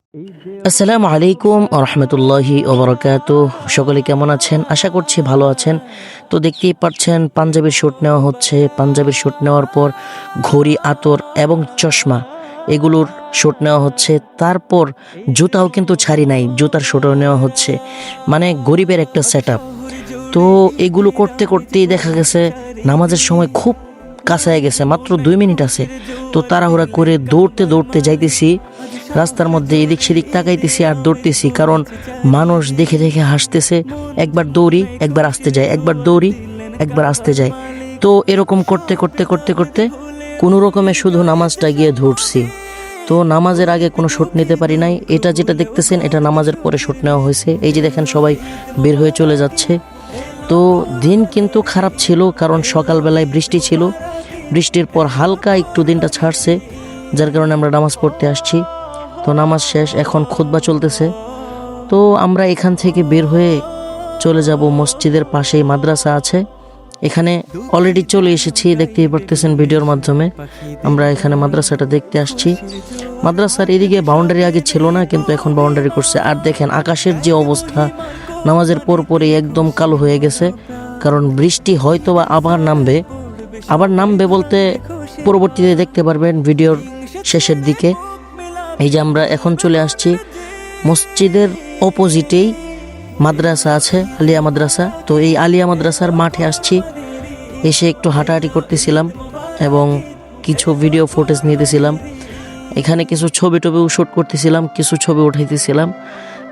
আসসালামু আলাইকুম রহমতুল্লাহি ওবরাকাতুহ। সকলে কেমন আছেন? আশা করছি ভালো আছেন। তো দেখতেই পাচ্ছেন পাঞ্জাবির শ্যুট নেওয়া হচ্ছে। পাঞ্জাবির শ্যুট নেওয়ার পর ঘড়ি, আতর এবং চশমা এগুলোর শ্যুট নেওয়া হচ্ছে। তারপর জুতাও কিন্তু ছাড়ি নাই, জুতার শ্যুটও নেওয়া হচ্ছে। মানে গরিবের একটা সেট আপ। তো এগুলো করতে করতেই দেখা গেছে নামাজের সময় খুব কাছায় গেছে, মাত্র 2 মিনিট আছে। তো তাড়াহুড়া করে দৌড়তে দৌড়তে যাইতেছি, রাস্তার মধ্যে এদিক সেদিক তাকাইতেছি আর দৌড়তেছি, কারণ মানুষ দেখে দেখে হাসতেছে। একবার দৌড়ি, একবার আসতে যায়, একবার দৌড়ি, একবার আসতে যায়। তো এরকম করতে করতে করতে করতে কোনো রকমে শুধু নামাজটা গিয়ে ধরছি। তো নামাজের আগে কোনো শ্যুট নিতে পারি নাই। এটা যেটা দেখতেছেন এটা নামাজের পরে শ্যুট নেওয়া হয়েছে। এই যে দেখেন সবাই বের হয়ে চলে যাচ্ছে। তো দিন কিন্তু খারাপ ছিল, কারণ সকালবেলায় বৃষ্টি ছিল। বৃষ্টির পর হালকা একটু দিনটা ছাড়ছে, যার কারণে আমরা নামাজ পড়তে আসছি। তো নামাজ শেষ, এখন খুতবা চলতেছে। তো আমরা এখান থেকে বের হয়ে চলে যাব মসজিদের পাশেই মাদ্রাসা আছে, এখানে অলরেডি চলে এসেছি, দেখতেই পারতেছেন ভিডিওর মাধ্যমে। আমরা এখানে মাদ্রাসাটা দেখতে আসছি। মাদ্রাসার এদিকে বাউন্ডারি আগে ছিল না, কিন্তু এখন বাউন্ডারি করছে। আর দেখেন আকাশের যে অবস্থা, নামাজের পরপরই একদম কালো হয়ে গেছে, কারণ বৃষ্টি হয়তো বা আবার নামবে বলতে পরবর্তীতে দেখতে পারবেন ভিডিওর শেষের দিকে। এই যে আমরা এখন চলে আসছি মসজিদের অপোজিটেই মাদ্রাসা আছে, আলিয়া মাদ্রাসা। তো এই আলিয়া মাদ্রাসার মাঠে আসছি, এসে একটু হাঁটাহাঁটি করতেছিলাম এবং কিছু ভিডিও ফুটেজ নিতেছিলাম। এখানে কিছু ছবি টবিও শ্যুট করতেছিলাম, কিছু ছবি উঠাইতেছিলাম।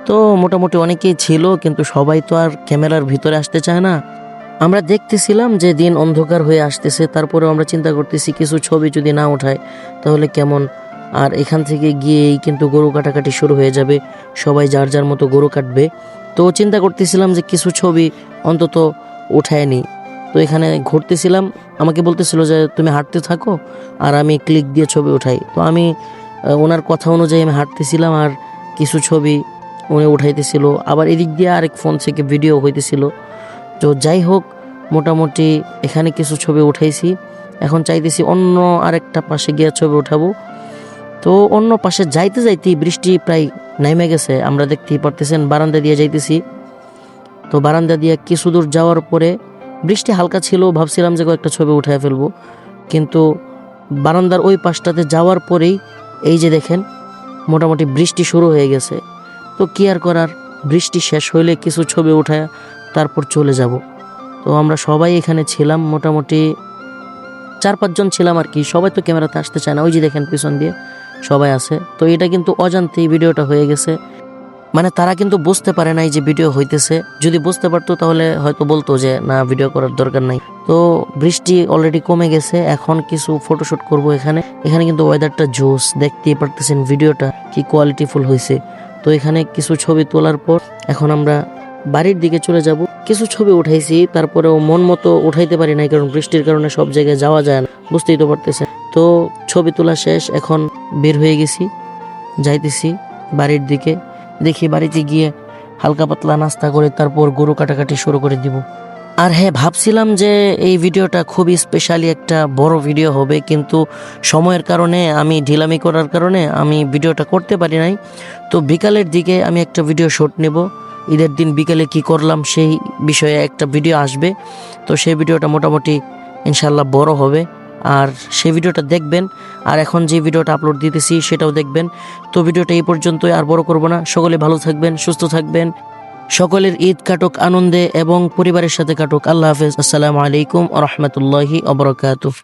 তো মোটামুটি অনেকেই ছিল, কিন্তু সবাই তো আর ক্যামেরার ভিতরে আসতে চায় না। আমরা দেখতেছিলাম যে দিন অন্ধকার হয়ে আসতেছে, তারপরেও আমরা চিন্তা করতেছি কিছু ছবি যদি না ওঠায় তাহলে কেমন। আর এখান থেকে গিয়েই কিন্তু গরু কাটাকাটি শুরু হয়ে যাবে, সবাই যার যার মতো গরু কাটবে। তো চিন্তা করতেছিলাম যে কিছু ছবি অন্তত উঠায় নিই। তো এখানে ঘুরতেছিলাম, আমাকে বলতেছিল যে তুমি হাঁটতে থাকো আর আমি ক্লিক দিয়ে ছবি উঠাই। তো আমি ওনার কথা অনুযায়ী আমি হাঁটতেছিলাম আর কিছু ছবি উনি উঠাইতেছিল, আবার এদিক দিয়ে আরেক ফোন থেকে ভিডিও হইতেছিল। তো যাই হোক, মোটামুটি এখানে কিছু ছবি উঠাইছি। এখন চাইতেছি অন্য আরেকটা পাশে গিয়ে ছবি উঠাবো। তো অন্য পাশে যাইতে যাইতেই বৃষ্টি প্রায় নেমে গেছে, আমরা দেখতেই পারতেছেন। বারান্দা দিয়ে যাইতেছি। তো বারান্দা দিয়ে কিছু দূর যাওয়ার পরে বৃষ্টি হালকা ছিল, ভাবছিলাম যে কয়েকটা ছবি উঠায় ফেলবো, কিন্তু বারান্দার ওই পাশটাতে যাওয়ার পরেই এই যে দেখেন মোটামুটি বৃষ্টি শুরু হয়ে গেছে। তো কি আর করার, বৃষ্টি শেষ হইলে কিছু ছবি উঠায় তারপর চলে যাব। তো আমরা সবাই এখানে ছিলাম, মোটামুটি 4-5 জন ছিলাম আর কি। সবাই তো ক্যামেরাতে আসতে চায় না, ওই যে দেখেন পিছন দিয়ে সবাই আছে। তো এটা কিন্তু অজান্তেই ভিডিওটা হয়ে গেছে, মানে তারা কিন্তু বুঝতে পারে নাই যে ভিডিও হইতেছে। যদি বুঝতে পারতো তাহলে হয়তো বলতো যে না, ভিডিও করার দরকার নাই। তো বৃষ্টি অলরেডি কমে গেছে, এখন কিছু ফটোশুট করব এখানে। এখানে কিন্তু ওয়েদারটা জোস, দেখতেই পারতেছেন ভিডিওটা কি কোয়ালিটিফুল হয়েছে। তো এখানে কিছু ছবি তোলার পর এখন আমরা বাড়ির দিকে চলে যাব। কিছু ছবি উঠাইছি, তারপরেও মন মতো উঠাইতে পারি নাই, কারণ বৃষ্টির কারণে সব জায়গায় যাওয়া যায় না, বুঝতেই তো পারতেছেন। তো ছবি তোলা শেষ, এখন বের হয়ে গেছি, যাইতেছি বাড়ির দিকে। দেখি বাড়িতে গিয়ে হালকা পাতলা নাস্তা করে তারপর গরু কাটাকাটি শুরু করে দিব। আর হ্যাঁ, ভাবছিলাম যে এই ভিডিওটা খুবই স্পেশালি একটা বড় ভিডিও হবে, কিন্তু সময়ের কারণে, আমি ঢিলামি করার কারণে আমি ভিডিওটা করতে পারি নাই। তো বিকালের দিকে আমি একটা ভিডিও শ্যুট নেব। ঈদের দিন বিকেলে কি করলাম সেই বিষয়ে একটা ভিডিও আসবে। তো সেই ভিডিওটা মোটামুটি ইনশাল্লাহ বড় হবে, আর সেই ভিডিওটা দেখবেন। আর এখন যে ভিডিওটা আপলোড দিতেছি সেটাও দেখবেন। তো ভিডিওটা এই পর্যন্তই, আর বড় করব না। সকলে ভালো থাকবেন, সুস্থ থাকবেন। সকলের ঈদ কাটুক আনন্দে এবং পরিবারের সাথে কাটুক। আল্লাহ হাফেজ। আসসালামু আলাইকুম ওয়া রাহমাতুল্লাহি ওয়া বারাকাতুহু।